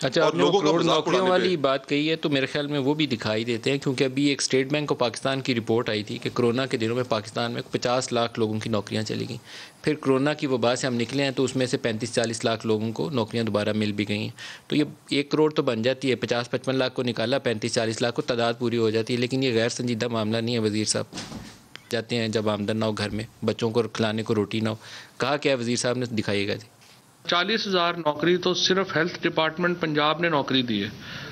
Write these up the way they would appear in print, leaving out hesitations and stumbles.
اچھا، اور آپ نے لوگوں کا کروڑ مذاق نوکریوں اڑانے پہ. والی بات کہی ہے تو میرے خیال میں وہ بھی دکھائی دیتے ہیں، کیونکہ ابھی ایک اسٹیٹ بینک آف پاکستان کی رپورٹ آئی تھی کہ کرونا کے دنوں میں پاکستان میں 50 لاکھ لوگوں کی نوکریاں چلی گئیں. پھر کرونا کی وبا سے ہم نکلے ہیں تو اس میں سے 35-40 لاکھ لوگوں کو نوکریاں دوبارہ مل بھی گئی ہیں. تو یہ 1 کروڑ تو بن جاتی ہے، 50-55 لاکھ کو نکالا، 35-40 لاکھ کو تعداد پوری ہو جاتی ہے. لیکن یہ غیر سنجیدہ معاملہ نہیں ہے وزیر صاحب. جاتے ہیں جب آمدن نہ ہو گھر میں، بچوں کو کھلانے کو روٹی نہ ہو. کہا کیا وزیر صاحب نے، دکھائیے گا جی. 40,000 نوکری تو صرف ہیلتھ ڈپارٹمنٹ پنجاب نے نوکری دی ہے،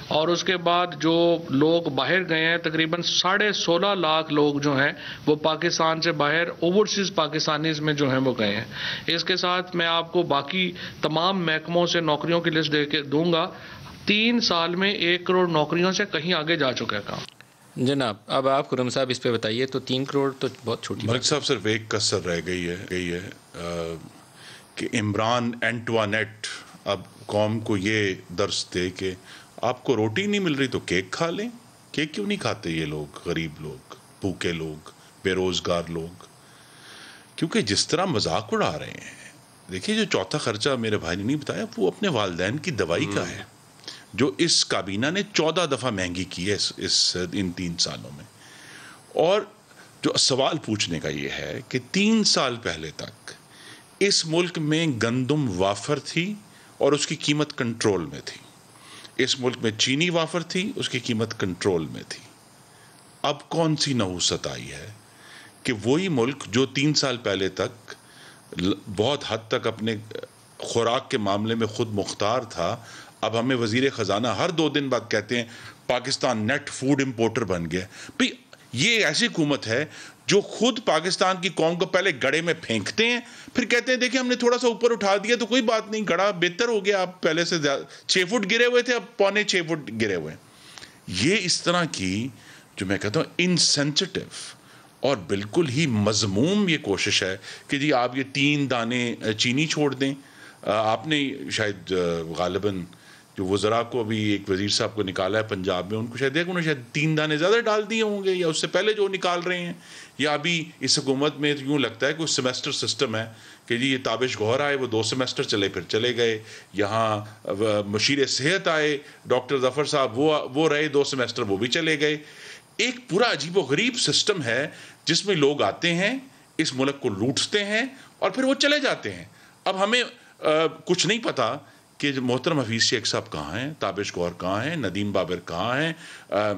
اور اس کے بعد جو لوگ باہر گئے ہیں تقریباً 16.5 لاکھ لوگ جو ہیں وہ پاکستان سے باہر اوورسیز پاکستانیز میں جو ہیں وہ گئے ہیں. اس کے ساتھ میں آپ کو باقی تمام محکموں سے نوکریوں کی لسٹ دے کے دوں گا. 3 سال میں 1 کروڑ نوکریوں سے کہیں آگے جا چکا ہے کام. جناب اب آپ خرم صاحب اس پہ بتائیے. تو 3 کروڑ تو بہت چھوٹی ملک بات صاحب صرف ایک کسر رہ گئی ہے کہ عمران اینٹوانیٹ اب قوم کو یہ درس دے کہ آپ کو روٹی نہیں مل رہی تو کیک کھا لیں. کیک کیوں نہیں کھاتے یہ لوگ، غریب لوگ، بھوکے لوگ، بے روزگار لوگ؟ کیونکہ جس طرح مذاق اڑا رہے ہیں. دیکھیے جو چوتھا خرچہ میرے بھائی نے نہیں بتایا وہ اپنے والدین کی دوائی کا ہے، جو اس کابینہ نے 14 دفعہ مہنگی کی ہے ان 3 سالوں میں. اور جو سوال پوچھنے کا یہ ہے کہ 3 سال پہلے تک اس ملک میں گندم وافر تھی اور اس کی قیمت کنٹرول میں تھی. اس ملک میں چینی وافر تھی، اس کی قیمت کنٹرول میں تھی. اب کون سی نحوست آئی ہے کہ وہی ملک جو 3 سال پہلے تک بہت حد تک اپنے خوراک کے معاملے میں خود مختار تھا، اب ہمیں وزیر خزانہ ہر 2 دن بعد کہتے ہیں پاکستان نیٹ فوڈ امپورٹر بن گیا. بھئی یہ ایسی حکومت ہے جو خود پاکستان کی قوم کو پہلے گڑے میں پھینکتے ہیں، پھر کہتے ہیں دیکھیں ہم نے تھوڑا سا اوپر اٹھا دیا تو کوئی بات نہیں، گڑا بہتر ہو گیا، آپ پہلے سے 6 فٹ گرے ہوئے تھے، اب 6.25 فٹ گرے ہوئے ہیں. یہ اس طرح کی جو میں کہتا ہوں انسینسٹیو اور بالکل ہی مذموم یہ کوشش ہے کہ جی آپ یہ 3 دانے چینی چھوڑ دیں. آپ نے شاید غالباً جو وزراء کو ابھی ایک وزیر صاحب کو نکالا ہے پنجاب میں، ان کو شاید انہوں نے شاید 3 دانے زیادہ ڈال دیے ہوں گے، یا اس سے پہلے جو نکال رہے ہیں. یا ابھی اس حکومت میں یوں لگتا ہے کہ کوئی سیمیسٹر سسٹم ہے کہ جی یہ تابش گوہر آئے وہ 2 سیمیسٹر چلے پھر چلے گئے. یہاں مشیر صحت آئے ڈاکٹر ظفر صاحب، وہ رہے 2 سیمیسٹر وہ بھی چلے گئے. ایک پورا عجیب و غریب سسٹم ہے جس میں لوگ آتے ہیں، اس ملک کو لوٹتے ہیں اور پھر وہ چلے جاتے ہیں. اب ہمیں کچھ نہیں پتا کہ محترم حفیظ شیخ صاحب کہاں ہیں، تابش گوہر کہاں ہیں، ندیم بابر کہاں ہیں.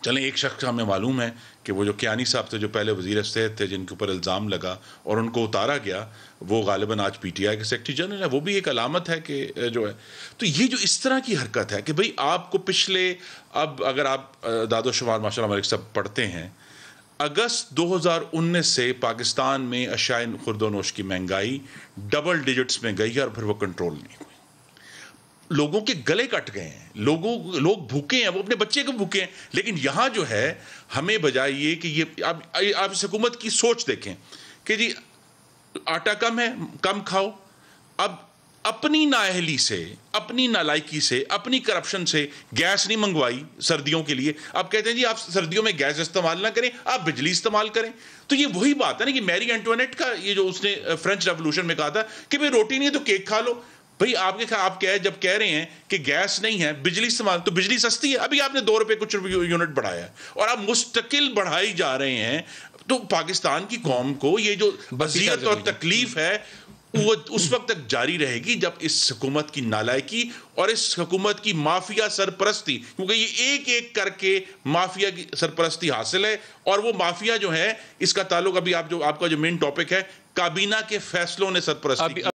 چلیں ایک شخص ہمیں معلوم ہے کہ وہ جو کیانی صاحب تھے جو پہلے وزیر صحت تھے جن کے اوپر الزام لگا اور ان کو اتارا گیا، وہ غالباً آج پی ٹی آئی کے سیکرٹری جنرل ہے. وہ بھی ایک علامت ہے کہ جو ہے. تو یہ جو اس طرح کی حرکت ہے کہ بھئی آپ کو پچھلے، اب اگر آپ داد و شمار ماشاء اللہ ملک صاحب پڑھتے ہیں، اگست 2019 سے پاکستان میں اشیاء خورد و نوش کی مہنگائی ڈبل ڈیجٹس میں گئی ہے اور پھر وہ کنٹرول نہیں ہوئی. لوگوں کے گلے کٹ گئے ہیں، لوگ بھوکے ہیں، وہ اپنے بچے کو بھوکے ہیں. لیکن یہاں جو ہے ہمیں بجائے یہ کہ یہ آپ اس حکومت کی سوچ دیکھیں کہ جی آٹا کم ہے، کم کھاؤ. اب اپنی نااہلی سے، اپنی نالائکی سے، اپنی کرپشن سے گیس نہیں منگوائی سردیوں کے لیے، اب کہتے ہیں جی آپ سردیوں میں گیس استعمال نہ کریں، آپ بجلی استعمال کریں. تو یہ وہی بات ہے نا کہ میری اینٹوانیٹ کا یہ جو اس نے فرینچ ریولوشن میں کہا تھا کہ بھئی روٹی نہیں ہے تو کیک کھا لو. بھئی آپ جب کہہ رہے ہیں کہ گیس نہیں ہے، بجلی استعمال، تو بجلی سستی ہے. ابھی آپ نے 2 روپے کچھ یونٹ بڑھایا ہے اور آپ مستقل بڑھائی جا رہے ہیں. تو پاکستان کی قوم کو یہ جو اذیت اور تکلیف ہے وہ اس وقت تک جاری رہے گی جب اس حکومت کی نالائکی اور اس حکومت کی مافیا سرپرستی، کیونکہ یہ ایک ایک کر کے مافیا کی سرپرستی حاصل ہے. اور وہ مافیا جو ہے اس کا تعلق ابھی آپ کا جو مین ٹاپک ہے کابینہ کے فیصلوں نے سرپرستی کی.